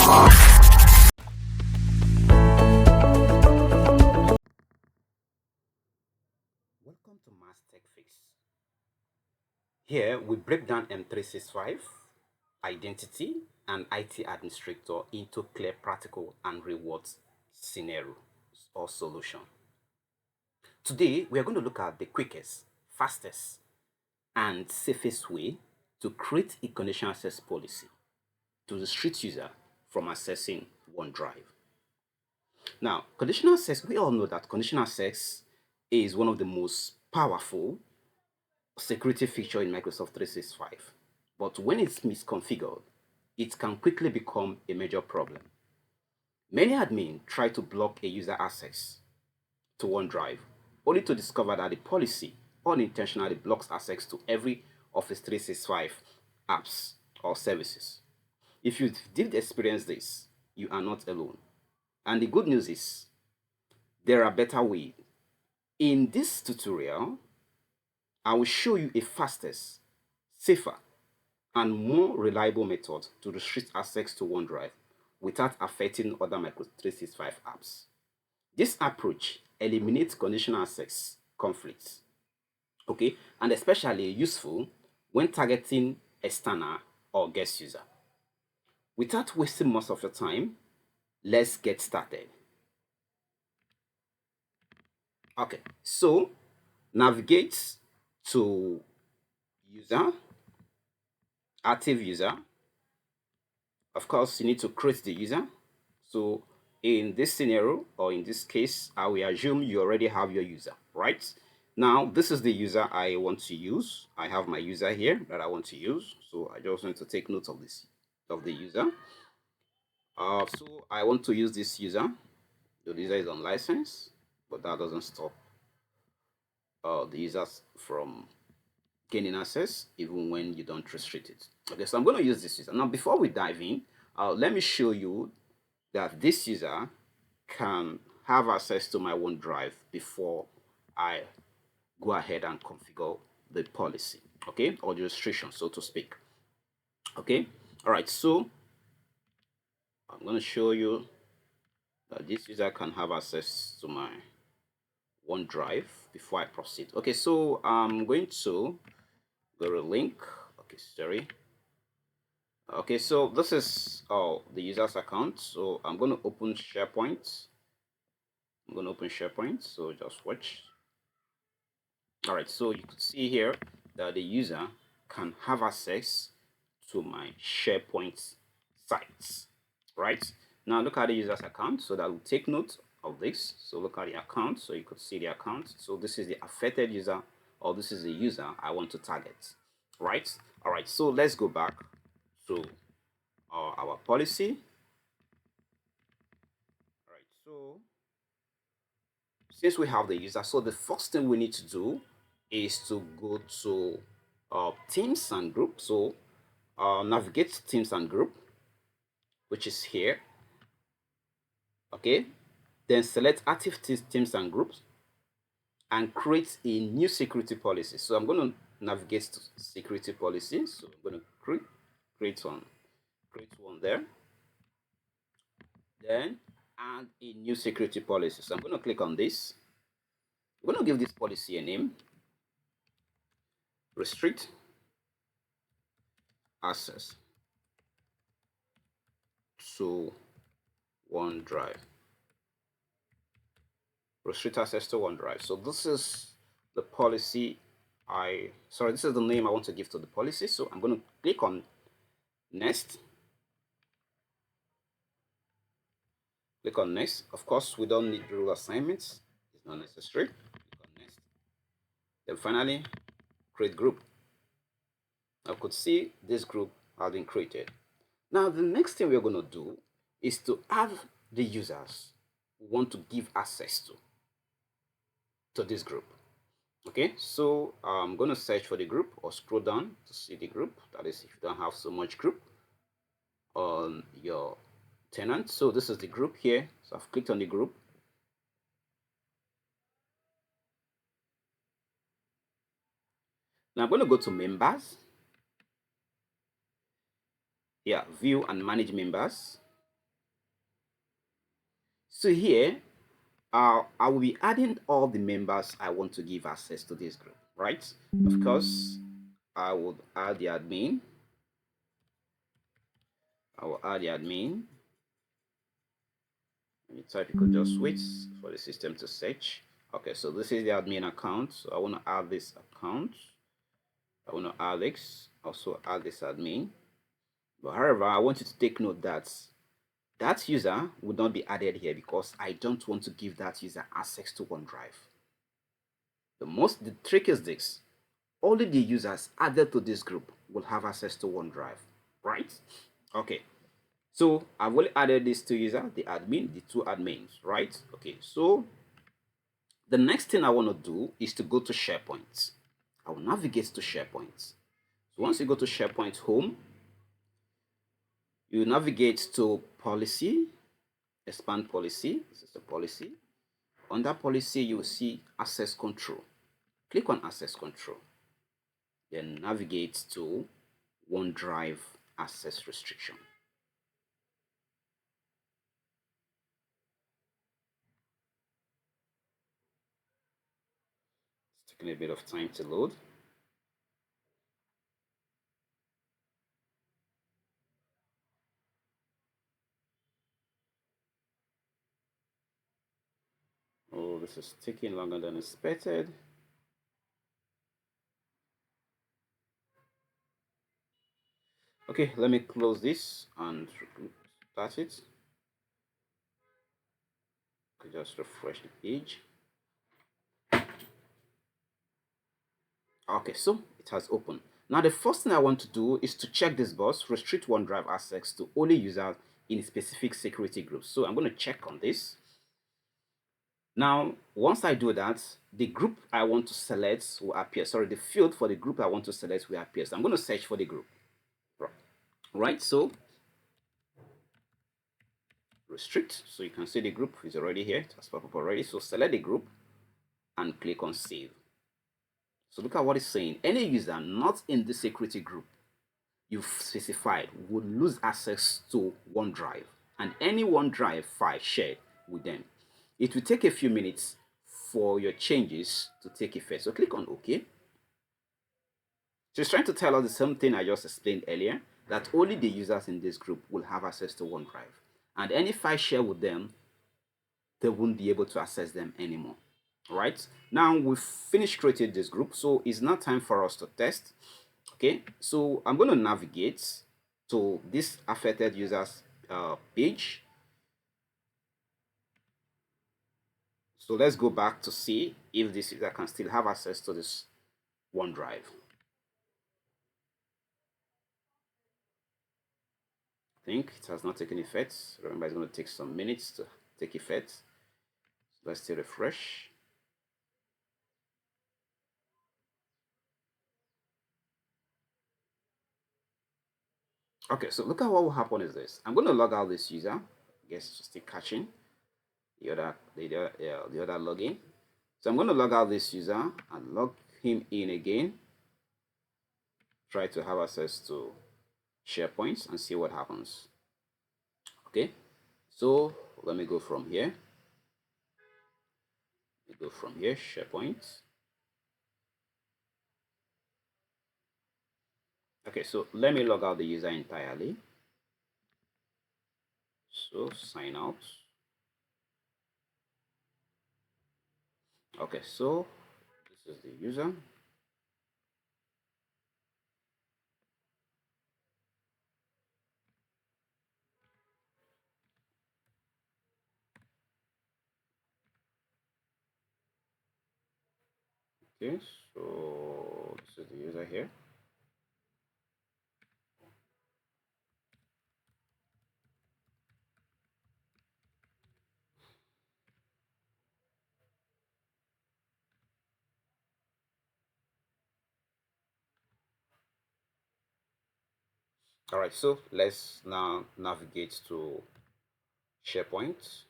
Welcome to Mass Tech Fix. Here we break down M365, identity, and IT administrator into clear, practical, and rewards scenarios or solution. Today we are going to look at the quickest, fastest, and safest way to create a conditional access policy to restrict user from accessing OneDrive. Now, conditional access, we all know that conditional access is one of the most powerful security feature in Microsoft 365. But when it's misconfigured, it can quickly become a major problem. Many admins try to block a user access to OneDrive, only to discover that the policy unintentionally blocks access to every Office 365 apps or services. If you did experience this, you are not alone. And the good news is, there are better ways. In this tutorial, I will show you a fastest, safer, and more reliable method to restrict access to OneDrive without affecting other Microsoft 365 apps. This approach eliminates conditional access conflicts, okay, and especially useful when targeting external or guest user. Without wasting most of your time, let's get started. Okay, so navigate to user, active user. Of course, you need to create the user. So in this scenario, or in this case, I will assume you already have your user, right? Now, this is the user I want to use. I have my user here that I want to use. So I just want to take note of this, of the user. So I want to use this user. The user is on license, but that doesn't stop the users from gaining access even when you don't restrict it. Okay, so I'm going to use this user. Now, before we dive in, let me show you that this user can have access to my OneDrive before I go ahead and configure the policy, okay, or the restriction, so to speak. Okay, all right, so I'm going to show you that this user can have access to my OneDrive before I proceed. Okay, so I'm going to go to link. Okay, sorry. Okay, so this is the user's account. So I'm going to open SharePoint. I'm going to open SharePoint. So just watch. All right, so you could see here that the user can have access to my SharePoint sites, right? Now look at the user's account, so that will take note of this. So look at the account, so you could see the account. So this is the affected user, or this is the user I want to target, right? All right, so let's go back to our policy. All right, so since we have the user, so the first thing we need to do is to go to teams and group. So navigate to teams and group, which is here. Okay, then select active teams and groups and create a new security policy. So I'm going to navigate to security policy. So I'm going to create one there. Then add a new security policy. So I'm going to click on this. I'm going to give this policy a name. Restrict access to OneDrive. Restrict access to OneDrive. So this is the policy this is the name I want to give to the policy. So I'm going to click on next. Click on next. Of course, we don't need rule assignments. It's not necessary. Click on next. Then finally, create group. I could see this group has been created. Now, the next thing we're going to do is to have the users who want to give access to this group. Okay, so I'm going to search for the group or scroll down to see the group. That is, if you don't have so much group on your tenant. So this is the group here. So I've clicked on the group. Now I'm going to go to members. Yeah, view and manage members. So here, I will be adding all the members I want to give access to this group, right? Of course, I would add the admin. I will add the admin. Anytime you could just wait for the system to search. Okay, so this is the admin account. So I want to add this account. I want to add this, also add this admin. But however, I want you to take note that that user would not be added here because I don't want to give that user access to OneDrive. The trick is this: only the users added to this group will have access to OneDrive, right? Okay, so I've only added these two users, the admin, the two admins, right? Okay, so the next thing I want to do is to go to SharePoint. I will navigate to SharePoint. So once you go to SharePoint home, you navigate to policy, expand policy. This is the policy. Under policy, you will see access control. Click on access control. Then navigate to OneDrive access restriction. It's taking a bit of time to load. Oh, this is taking longer than expected. Okay, let me close this and start it. Just refresh the page. Okay, so it has opened. Now the first thing I want to do is to check this box, restrict OneDrive access to only users in specific security groups. So I'm going to check on this. Now, once I do that, the group I want to select will appear. Sorry, the field for the group I want to select will appear. So I'm going to search for the group. Right, so restrict. So you can see the group is already here. It has popped up already. So select the group and click on save. So look at what it's saying. Any user not in the security group you've specified would lose access to OneDrive and any OneDrive file shared with them. It will take a few minutes for your changes to take effect. So click on OK. So it's trying to tell us the same thing I just explained earlier, that only the users in this group will have access to OneDrive. And any file shared with them, they won't be able to access them anymore. All right, now we've finished creating this group, so it's now time for us to test. Okay, so I'm going to navigate to this affected users page. So let's go back to see if this user can still have access to this OneDrive. I think it has not taken effect. Remember, it's going to take some minutes to take effect. So let's still refresh. Okay, so look at what will happen is this. I'm going to log out this user. I guess it's still catching the other login. So I'm going to log out this user and log him in again. Try to have access to SharePoint and see what happens. Okay, so let me go from here. SharePoint. Okay, so let me log out the user entirely. So sign out. Okay, so this is the user. Okay, so this is the user here. All right, so let's now navigate to SharePoint.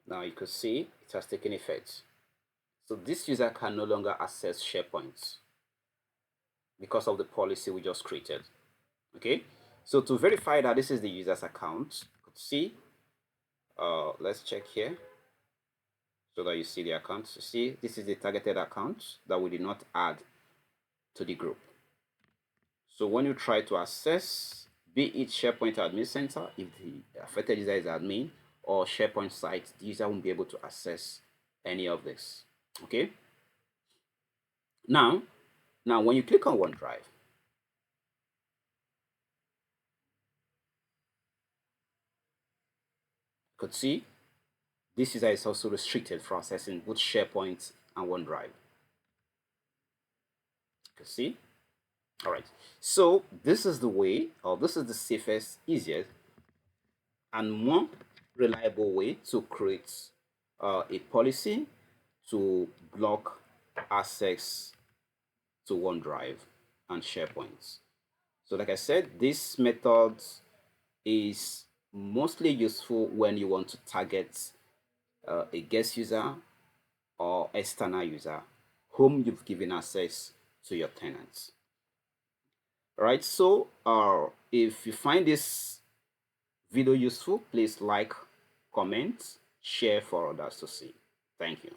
Now you can see it has taken effect. So this user can no longer access SharePoint. because of the policy we just created. Okay, so to verify that this is the user's account, you could see, let's check here so that you see the account. So see, this is the targeted account that we did not add to the group. So when you try to access, be it SharePoint Admin Center, if the affected user is admin, or SharePoint site, the user won't be able to access any of this. Okay. Now when you click on OneDrive, you could see this user is also restricted for accessing both SharePoint and OneDrive. You can see. All right. So this is the way, or this is the safest, easiest, and more reliable way to create a policy to block access to OneDrive and SharePoint. So like I said, this method is mostly useful when you want to target a guest user or external user whom you've given access to your tenants. All right, so if you find this video useful, please like, comment, share for others to see. Thank you.